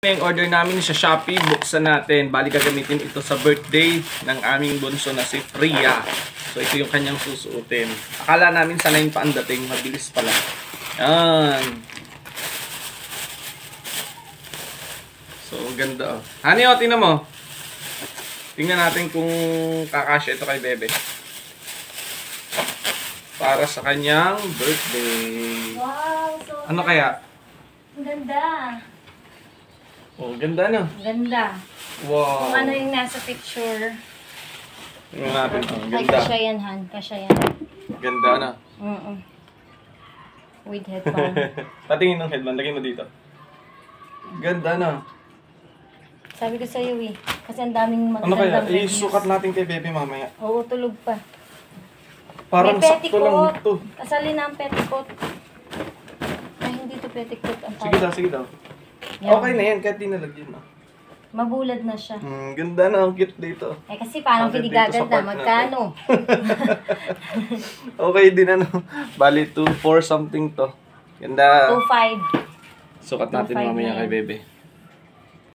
Yung order namin sa Shopee, buksan natin. Bali gagamitin ito sa birthday ng aming bunso na si Priya. So ito yung kanyang susuotin. Akala namin sanayin pa ang dating, mabilis pala. Yan. So ganda oh. Honey, oh, tingnan mo. Tingnan natin kung kakasya ito kay Bebe. Para sa kanyang birthday. Wow, so ano kaya? ang ganda. Oh, ganda na. Ganda. Wow. Kung ano yung nasa picture. Tingnan natin. Oh, Ay, ganda. kasya yan, Han. Kasya yan. Ganda na. With headband. Patingin ng headband. Lagay mo dito. Ganda na. Sabi ko sa'yo eh. Kasi ang daming Ano kaya? magandang reviews. Isukat natin kay Bebe mamaya. Oo, tulog pa. Parang may sakto lang petticoat. ito. Kasali na ang petticoat. Ay, hindi to petticoat. Ang Sige daw, sige daw. Yan. Okay na yan, kahit di nalagyan na. Mabulad na siya. Ganda na, ang cute dito. Eh kasi parang Okay, hindi dito sa gaganda. part Magkano? Okay din ano. Bali 2-4 something to. Ganda. 2.5. Sukat natin 2.5 mamaya na kay yan. Bebe.